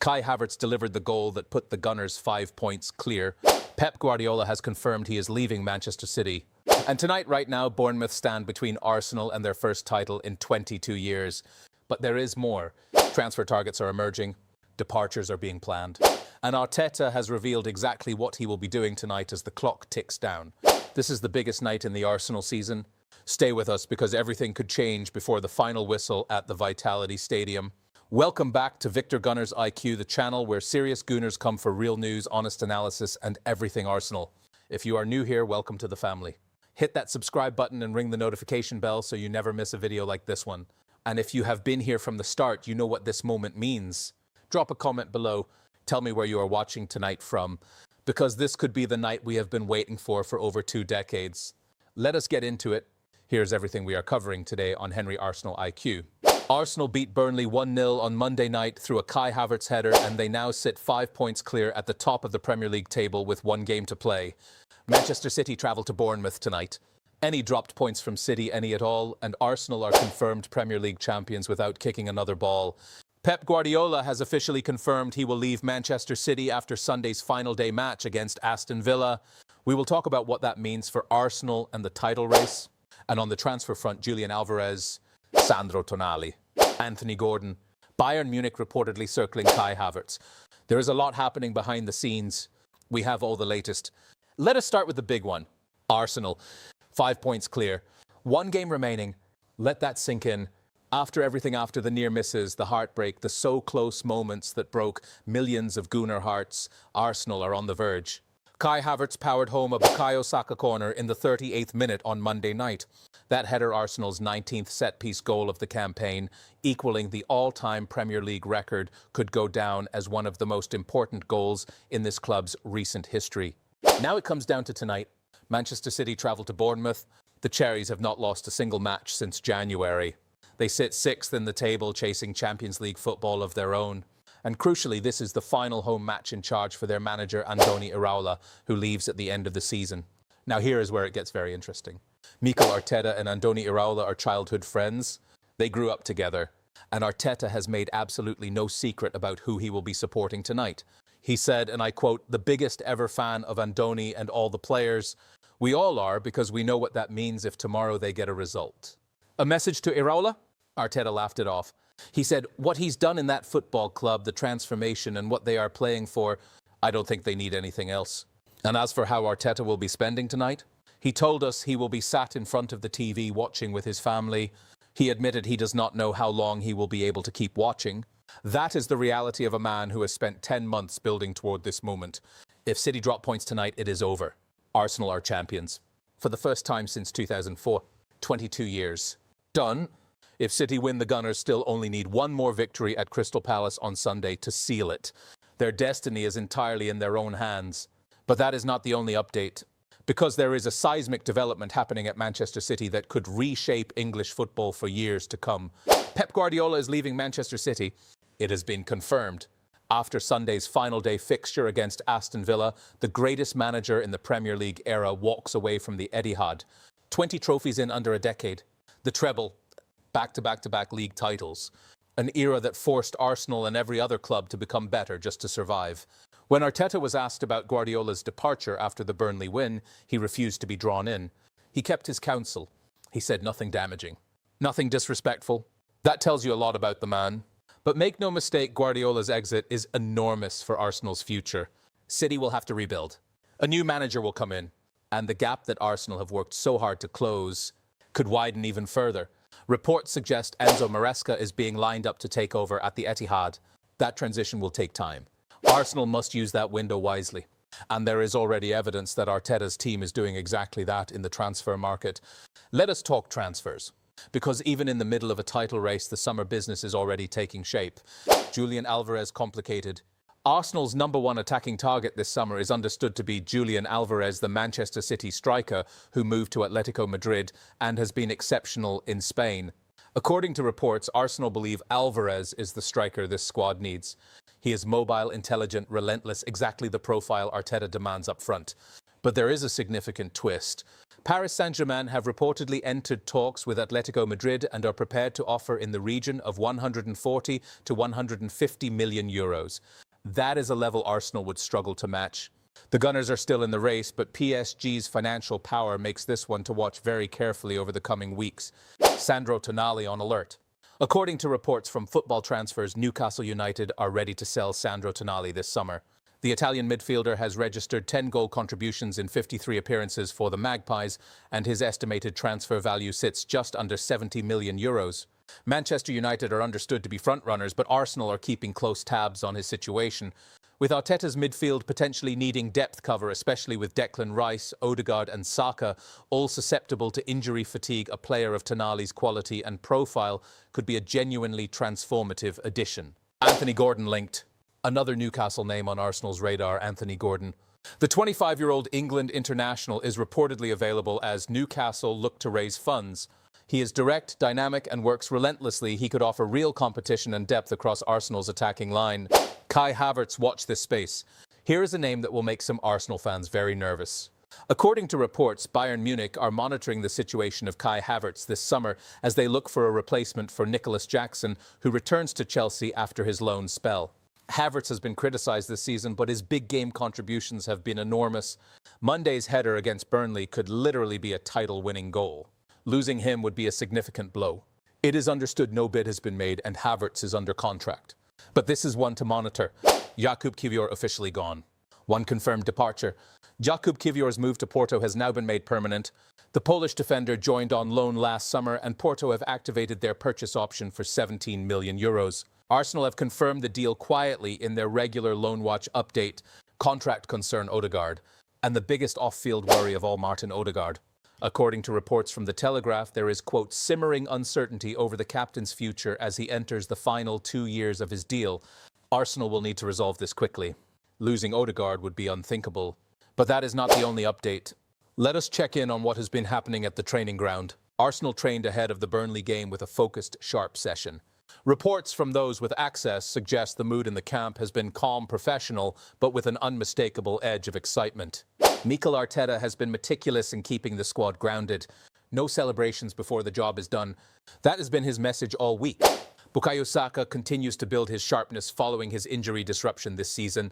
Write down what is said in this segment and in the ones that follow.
Kai Havertz delivered the goal that put the Gunners 5 points clear. Pep Guardiola has confirmed he is leaving Manchester City. And tonight, right now, Bournemouth stand between Arsenal and their first title in 22 years. But there is more. Transfer targets are emerging. Departures are being planned. And Arteta has revealed exactly what he will be doing tonight as the clock ticks down. This is the biggest night in the Arsenal season. Stay with us because everything could change before the final whistle at the Vitality Stadium. Welcome back to Victor Gunner's IQ, the channel where serious Gooners come for real news, honest analysis, and everything Arsenal. If you are new here, welcome to the family. Hit that subscribe button and ring the notification bell so you never miss a video like this one. And if you have been here from the start, you know what this moment means. Drop a comment below. Tell me where you are watching tonight from, because this could be the night we have been waiting for over 2 decades. Let us get into it. Here's everything we are covering today on Henry Arsenal IQ. Arsenal beat Burnley 1-0 on Monday night through a Kai Havertz header, and they now sit 5 points clear at the top of the Premier League table with 1 game to play. Manchester City travel to Bournemouth tonight. Any dropped points from City, any at all, and Arsenal are confirmed Premier League champions without kicking another ball. Pep Guardiola has officially confirmed he will leave Manchester City after Sunday's final day match against Aston Villa. We will talk about what that means for Arsenal and the title race. And on the transfer front, Julian Alvarez, Sandro Tonali, Anthony Gordon, Bayern Munich reportedly circling Kai Havertz. There is a lot happening behind the scenes. We have all the latest. Let us start with the big one. Arsenal, 5 points clear. 1 game remaining. Let that sink in. After everything, after the near misses, the heartbreak, the so close moments that broke millions of Gooner hearts, Arsenal are on the verge. Kai Havertz powered home a Bukayo Saka corner in the 38th minute on Monday night. That header Arsenal's 19th set-piece goal of the campaign, equaling the all-time Premier League record, could go down as one of the most important goals in this club's recent history. Now it comes down to tonight. Manchester City travel to Bournemouth. The Cherries have not lost a single match since January. They sit 6th in the table, chasing Champions League football of their own. And crucially, this is the final home match in charge for their manager, Andoni Iraola, who leaves at the end of the season. Now here is where it gets very interesting. Mikel Arteta and Andoni Iraola are childhood friends. They grew up together. And Arteta has made absolutely no secret about who he will be supporting tonight. He said, and I quote, "The biggest ever fan of Andoni and all the players. We all are, because we know what that means if tomorrow they get a result." A message to Iraola? Arteta laughed it off. He said, what he's done in that football club, the transformation and what they are playing for, I don't think they need anything else. And as for how Arteta will be spending tonight, he told us he will be sat in front of the TV watching with his family. He admitted he does not know how long he will be able to keep watching. That is the reality of a man who has spent 10 months building toward this moment. If City drop points tonight, it is over. Arsenal are champions. For the first time since 2004, 22 years. Done. If City win, the Gunners still only need 1 more victory at Crystal Palace on Sunday to seal it. Their destiny is entirely in their own hands. But that is not the only update, because there is a seismic development happening at Manchester City that could reshape English football for years to come. Pep Guardiola is leaving Manchester City. It has been confirmed. After Sunday's final day fixture against Aston Villa, the greatest manager in the Premier League era walks away from the Etihad. 20 trophies in under a decade. The treble. Back-to-back-to-back league titles. An era that forced Arsenal and every other club to become better just to survive. When Arteta was asked about Guardiola's departure after the Burnley win, he refused to be drawn in. He kept his counsel. He said nothing damaging. Nothing disrespectful. That tells you a lot about the man. But make no mistake, Guardiola's exit is enormous for Arsenal's future. City will have to rebuild. A new manager will come in. And the gap that Arsenal have worked so hard to close could widen even further. Reports suggest Enzo Maresca is being lined up to take over at the Etihad. That transition will take time. Arsenal must use that window wisely. And there is already evidence that Arteta's team is doing exactly that in the transfer market. Let us talk transfers. Because even in the middle of a title race, the summer business is already taking shape. Julian Alvarez complicated. Arsenal's #1 attacking target this summer is understood to be Julian Alvarez, the Manchester City striker who moved to Atletico Madrid and has been exceptional in Spain. According to reports, Arsenal believe Alvarez is the striker this squad needs. He is mobile, intelligent, relentless, exactly the profile Arteta demands up front. But there is a significant twist. Paris Saint-Germain have reportedly entered talks with Atletico Madrid and are prepared to offer in the region of 140 to 150 million euros. That is a level Arsenal would struggle to match. The Gunners are still in the race, but PSG's financial power makes this one to watch very carefully over the coming weeks. Sandro Tonali on alert. According to reports from Football Transfers, Newcastle United are ready to sell Sandro Tonali this summer. The Italian midfielder has registered 10 goal contributions in 53 appearances for the Magpies, and his estimated transfer value sits just under 70 million euros. Manchester United are understood to be frontrunners, but Arsenal are keeping close tabs on his situation. With Arteta's midfield potentially needing depth cover, especially with Declan Rice, Odegaard and Saka, all susceptible to injury fatigue, a player of Tonali's quality and profile could be a genuinely transformative addition. Anthony Gordon linked. Another Newcastle name on Arsenal's radar, Anthony Gordon. The 25-year-old England international is reportedly available as Newcastle look to raise funds. He is direct, dynamic and works relentlessly. He could offer real competition and depth across Arsenal's attacking line. Kai Havertz, watch this space. Here is a name that will make some Arsenal fans very nervous. According to reports, Bayern Munich are monitoring the situation of Kai Havertz this summer as they look for a replacement for Nicholas Jackson, who returns to Chelsea after his loan spell. Havertz has been criticised this season, but his big game contributions have been enormous. Monday's header against Burnley could literally be a title-winning goal. Losing him would be a significant blow. It is understood no bid has been made and Havertz is under contract. But this is one to monitor. Jakub Kiwior officially gone. One confirmed departure. Jakub Kiwior's move to Porto has now been made permanent. The Polish defender joined on loan last summer and Porto have activated their purchase option for 17 million euros. Arsenal have confirmed the deal quietly in their regular Loan Watch update. Contract concern Odegaard. And the biggest off-field worry of all, Martin Odegaard. According to reports from The Telegraph, there is, quote, simmering uncertainty over the captain's future as he enters the final 2 years of his deal. Arsenal will need to resolve this quickly. Losing Odegaard would be unthinkable. But that is not the only update. Let us check in on what has been happening at the training ground. Arsenal trained ahead of the Burnley game with a focused, sharp session. Reports from those with access suggest the mood in the camp has been calm, professional, but with an unmistakable edge of excitement. Mikel Arteta has been meticulous in keeping the squad grounded. No celebrations before the job is done. That has been his message all week. Bukayo Saka continues to build his sharpness following his injury disruption this season.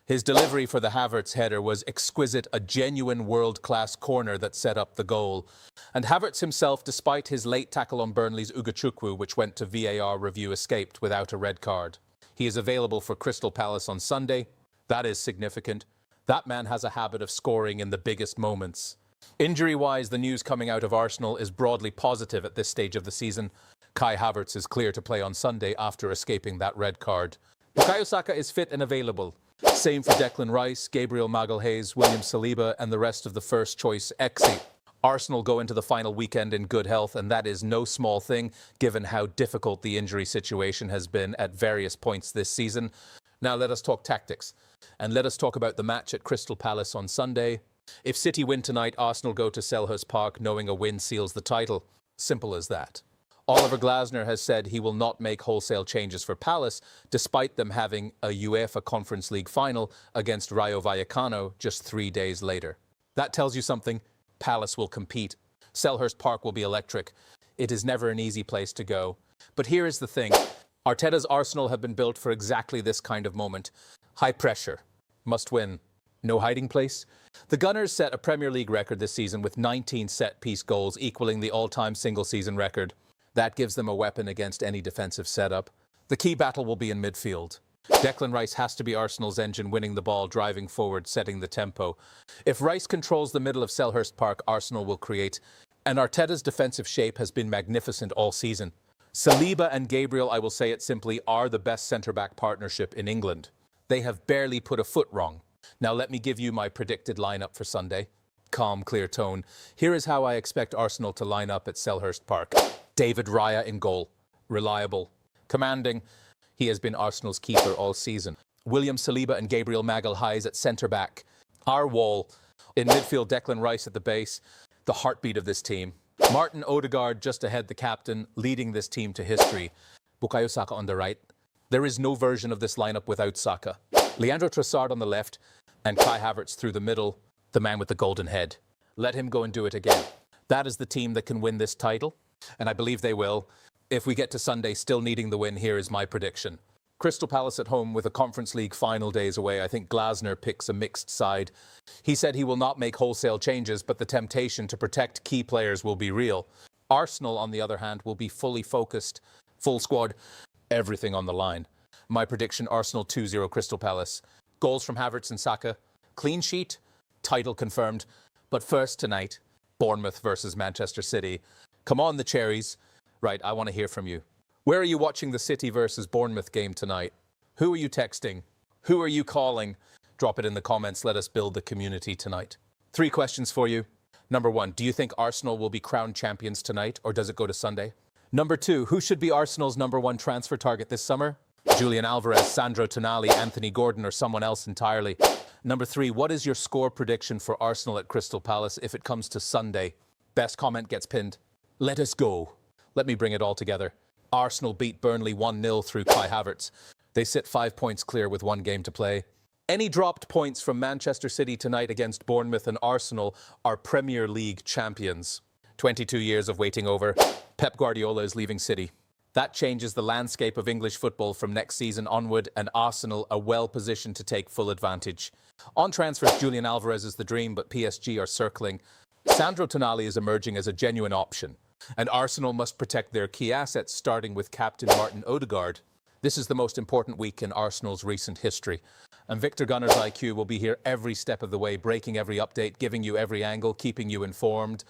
His delivery for the Havertz header was exquisite, a genuine world-class corner that set up the goal. And Havertz himself, despite his late tackle on Burnley's Ugachukwu, which went to VAR review, escaped without a red card. He is available for Crystal Palace on Sunday. That is significant. That man has a habit of scoring in the biggest moments. Injury-wise, the news coming out of Arsenal is broadly positive at this stage of the season. Kai Havertz is clear to play on Sunday after escaping that red card. Bukayo Saka is fit and available. Same for Declan Rice, Gabriel Magalhaes, William Saliba and the rest of the first-choice Exi. Arsenal go into the final weekend in good health, and that is no small thing, given how difficult the injury situation has been at various points this season. Now let us talk tactics, and let us talk about the match at Crystal Palace on Sunday. If City win tonight, Arsenal go to Selhurst Park knowing a win seals the title. Simple as that. Oliver Glasner has said he will not make wholesale changes for Palace, despite them having a UEFA Conference League final against Rayo Vallecano just 3 days later. That tells you something. Palace will compete. Selhurst Park will be electric. It is never an easy place to go. But here is the thing. Arteta's Arsenal have been built for exactly this kind of moment. High pressure. Must win. No hiding place? The Gunners set a Premier League record this season with 19 set-piece goals, equaling the all-time single-season record. That gives them a weapon against any defensive setup. The key battle will be in midfield. Declan Rice has to be Arsenal's engine, winning the ball, driving forward, setting the tempo. If Rice controls the middle of Selhurst Park, Arsenal will create. And Arteta's defensive shape has been magnificent all season. Saliba and Gabriel, I will say it simply, are the best centre-back partnership in England. They have barely put a foot wrong. Now let me give you my predicted lineup for Sunday. Calm, clear tone. Here is how I expect Arsenal to line up at Selhurst Park. David Raya in goal. Reliable. Commanding. He has been Arsenal's keeper all season. William Saliba and Gabriel Magalhaes at centre-back. Our wall. In midfield, Declan Rice at the base. The heartbeat of this team. Martin Odegaard just ahead, the captain, leading this team to history. Bukayo Saka on the right. There is no version of this lineup without Saka. Leandro Trossard on the left and Kai Havertz through the middle, the man with the golden head. Let him go and do it again. That is the team that can win this title, and I believe they will. If we get to Sunday still needing the win, here is my prediction. Crystal Palace at home with a Conference League final days away. I think Glasner picks a mixed side. He said he will not make wholesale changes, but the temptation to protect key players will be real. Arsenal, on the other hand, will be fully focused, full squad, everything on the line. My prediction, Arsenal 2-0 Crystal Palace. Goals from Havertz and Saka. Clean sheet, title confirmed. But first tonight, Bournemouth versus Manchester City. Come on, the Cherries. Right, I want to hear from you. Where are you watching the City versus Bournemouth game tonight? Who are you texting? Who are you calling? Drop it in the comments. Let us build the community tonight. 3 questions for you. Number 1, do you think Arsenal will be crowned champions tonight, or does it go to Sunday? Number 2, who should be Arsenal's number 1 transfer target this summer? Julian Alvarez, Sandro Tonali, Anthony Gordon, or someone else entirely? Number 3, what is your score prediction for Arsenal at Crystal Palace if it comes to Sunday? Best comment gets pinned. Let us go. Let me bring it all together. Arsenal beat Burnley 1-0 through Kai Havertz. They sit 5 points clear with 1 game to play. Any dropped points from Manchester City tonight against Bournemouth and Arsenal are Premier League champions. 22 years of waiting over. Pep Guardiola is leaving City. That changes the landscape of English football from next season onward, and Arsenal are well positioned to take full advantage. On transfers, Julian Alvarez is the dream, but PSG are circling. Sandro Tonali is emerging as a genuine option. And Arsenal must protect their key assets, starting with captain Martin Odegaard. This is the most important week in Arsenal's recent history. And Victor Gunner's IQ will be here every step of the way, breaking every update, giving you every angle, keeping you informed.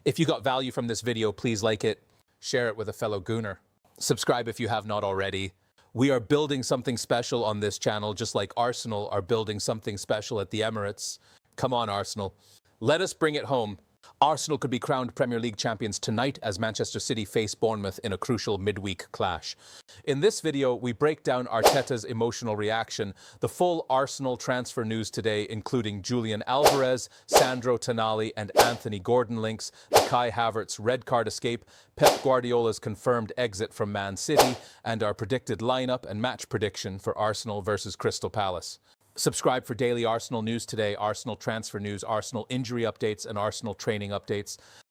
If you got value from this video, please like it, share it with a fellow Gooner. Subscribe if you have not already. We are building something special on this channel, just like Arsenal are building something special at the Emirates. Come on, Arsenal. Let us bring it home. Arsenal could be crowned Premier League champions tonight as Manchester City face Bournemouth in a crucial midweek clash. In this video, we break down Arteta's emotional reaction, the full Arsenal transfer news today, including Julian Alvarez, Sandro Tonali and Anthony Gordon links, the Kai Havertz red card escape, Pep Guardiola's confirmed exit from Man City, and our predicted lineup and match prediction for Arsenal versus Crystal Palace. Subscribe for daily Arsenal news today, Arsenal transfer news, Arsenal injury updates, and Arsenal training updates.